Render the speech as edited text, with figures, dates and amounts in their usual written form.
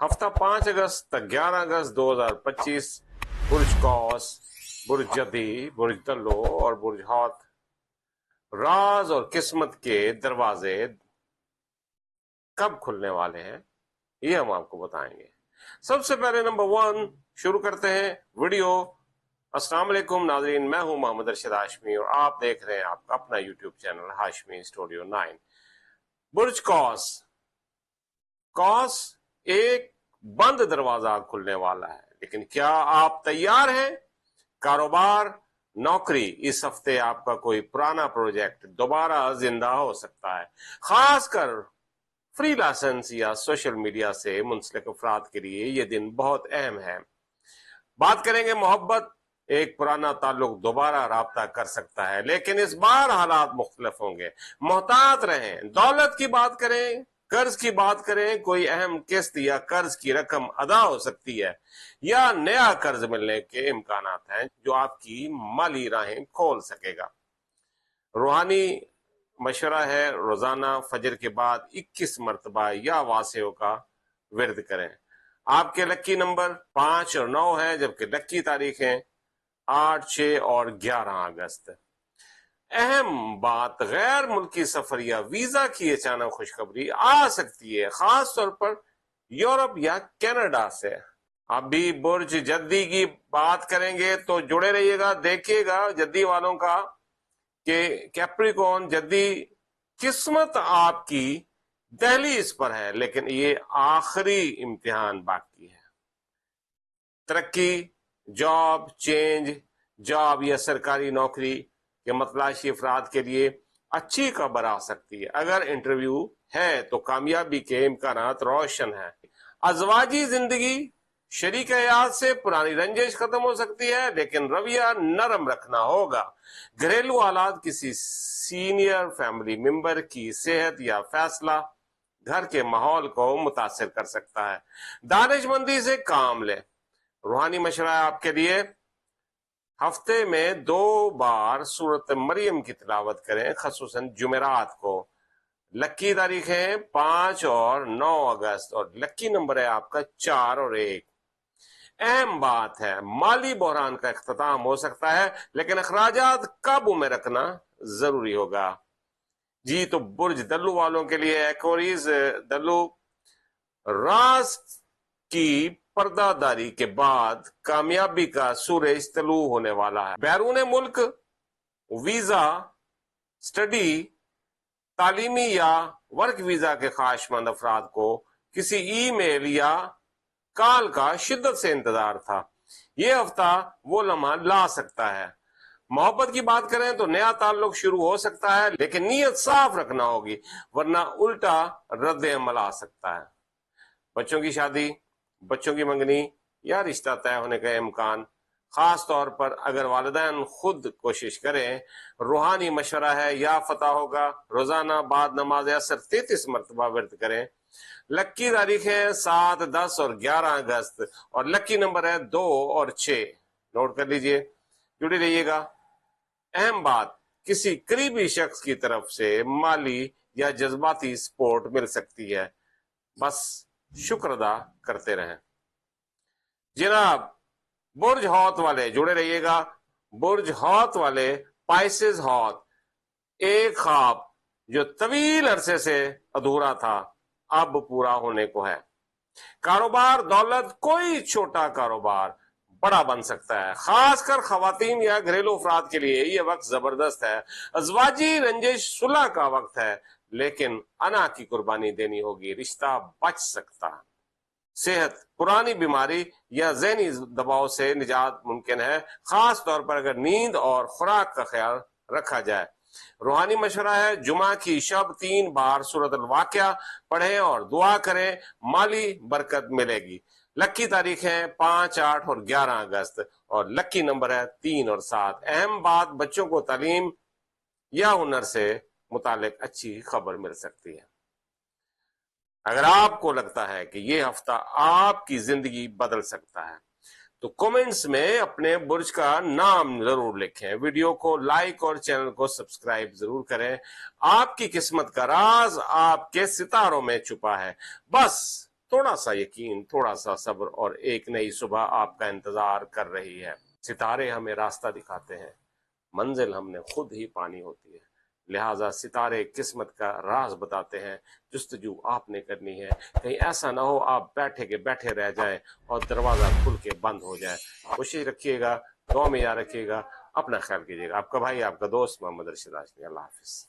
ہفتہ 5 اگست تک 11 اگست 2025 برج قوس، برج جدی، برج دلو اور برج حوت راز اور قسمت کے دروازے کب کھلنے والے ہیں یہ ہم آپ کو بتائیں گے۔ سب سے پہلے نمبر 1 شروع کرتے ہیں ویڈیو۔ السلام علیکم ناظرین، میں ہوں محمد ارشد ہاشمی اور آپ دیکھ رہے ہیں آپ کا اپنا یوٹیوب چینل ہاشمی اسٹوڈیو 9۔ برج قوس، قوس ایک بند دروازہ کھلنے والا ہے، لیکن کیا آپ تیار ہیں؟ کاروبار، نوکری، اس ہفتے آپ کا کوئی پرانا پروجیکٹ دوبارہ زندہ ہو سکتا ہے، خاص کر فری لانسنس یا سوشل میڈیا سے منسلک افراد کے لیے یہ دن بہت اہم ہے۔ بات کریں گے محبت، ایک پرانا تعلق دوبارہ رابطہ کر سکتا ہے، لیکن اس بار حالات مختلف ہوں گے، محتاط رہیں۔ دولت کی بات کریں، قرض کی بات کریں، کوئی اہم قسط یا قرض کی رقم ادا ہو سکتی ہے یا نیا قرض ملنے کے امکانات ہیں جو آپ کی مالی راہیں کھول سکے گا۔ روحانی مشورہ ہے، روزانہ فجر کے بعد 21 مرتبہ یا واسعوں کا ورد کریں۔ آپ کے لکی نمبر 5 اور 9 ہیں، جبکہ لکی تاریخیں 8، 6 اور 11 اگست۔ اہم بات، غیر ملکی سفر یا ویزا کی اچانک خوشخبری آ سکتی ہے، خاص طور پر یورپ یا کینیڈا سے۔ اب بھی برج جدی کی بات کریں گے تو جڑے رہیے گا، دیکھیے گا جدی والوں کا کہ کیپریکون جدی قسمت آپ کی دہلیز پر ہے، لیکن یہ آخری امتحان باقی ہے۔ ترقی، جاب چینج، جاب یا سرکاری نوکری کے متلاشی افراد کے لیے اچھی خبر آ سکتی ہے۔ اگر انٹرویو ہے تو کامیابی کے امکانات روشن ہیں۔ ازواجی زندگی، شریک حیات سے پرانی رنجش ختم ہو سکتی ہے، لیکن رویہ نرم رکھنا ہوگا۔ گھریلو حالات، کسی سینئر فیملی ممبر کی صحت یا فیصلہ گھر کے ماحول کو متاثر کر سکتا ہے۔ دانش مندی سے کام لیں۔ روحانی مشورہ ہے آپ کے لیے، ہفتے میں 2 بار سورت مریم کی تلاوت کریں، خصوصاً جمعرات کو۔ لکی تاریخیں 5 اور 9 اگست اور لکی نمبر ہے آپ کا 4 اور 1۔ اہم بات ہے، مالی بحران کا اختتام ہو سکتا ہے، لیکن اخراجات قابو میں رکھنا ضروری ہوگا۔ جی تو برج دلو والوں کے لیے ایکوریز دلو، راز کی پردہ داری کے بعد کامیابی کا سورج طلوع ہونے والا ہے۔ بیرون ملک ویزا، سٹڈی، تعلیمی یا ورک ویزا کے خواہشمند افراد کو کسی ای میل یا کال کا شدت سے انتظار تھا، یہ ہفتہ وہ لمحہ لا سکتا ہے۔ محبت کی بات کریں تو نیا تعلق شروع ہو سکتا ہے، لیکن نیت صاف رکھنا ہوگی ورنہ الٹا رد عمل آ سکتا ہے۔ بچوں کی شادی، بچوں کی منگنی یا رشتہ طے ہونے کا امکان، خاص طور پر اگر والدین خود کوشش کریں۔ روحانی مشورہ ہے، یا فتح ہوگا۔ روزانہ بعد نماز عصر 33 مرتبہ ورد کریں۔ لکی تاریخیں 7، 10 اور 11 اگست اور لکی نمبر ہے 2 اور 6۔ نوٹ کر لیجئے، جڑے رہیے گا۔ اہم بات، کسی قریبی شخص کی طرف سے مالی یا جذباتی سپورٹ مل سکتی ہے، بس شکر ادا کرتے رہیں۔ جناب برج حوت والے جڑے رہیے گا۔ برج حوت والے، پائسز حوت، ایک خواب جو طویل عرصے سے ادھورا تھا اب پورا ہونے کو ہے۔ کاروبار، دولت، کوئی چھوٹا کاروبار بڑا بن سکتا ہے، خاص کر خواتین یا گھریلو افراد کے لیے یہ وقت زبردست ہے۔ ازواجی رنجش صلح کا وقت ہے، لیکن انا کی قربانی دینی ہوگی، رشتہ بچ سکتا ہے۔ صحت، پرانی بیماری یا ذہنی دباؤ سے نجات ممکن ہے، خاص طور پر اگر نیند اور خوراک کا خیال رکھا جائے۔ روحانی مشورہ ہے، جمعہ کی شب 3 بار سورۃ الواقعہ پڑھیں اور دعا کریں، مالی برکت ملے گی۔ لکی تاریخیں 5، 8 اور 11 اگست اور لکی نمبر ہے 3 اور 7۔ اہم بات، بچوں کو تعلیم یا ہنر سے متعلق اچھی خبر مل سکتی ہے۔ اگر آپ کو لگتا ہے کہ یہ ہفتہ آپ کی زندگی بدل سکتا ہے تو کومنٹس میں اپنے برج کا نام ضرور لکھیں، ویڈیو کو لائک اور چینل کو سبسکرائب ضرور کریں۔ آپ کی قسمت کا راز آپ کے ستاروں میں چھپا ہے، بس تھوڑا سا یقین، تھوڑا سا صبر اور ایک نئی صبح آپ کا انتظار کر رہی ہے۔ ستارے ہمیں راستہ دکھاتے ہیں، منزل ہم نے خود ہی پانی ہوتی ہے، لہٰذا ستارے قسمت کا راز بتاتے ہیں۔ جستجو آپ نے کرنی ہے، کہیں ایسا نہ ہو آپ بیٹھے کے بیٹھے رہ جائیں اور دروازہ کھل کے بند ہو جائے۔ کوشش رکھیے گا، دعا میں یاد رکھیے گا، اپنا خیال کیجیے گا۔ آپ کا بھائی، آپ کا دوست محمد رشید ہاشمی۔ اللہ حافظ۔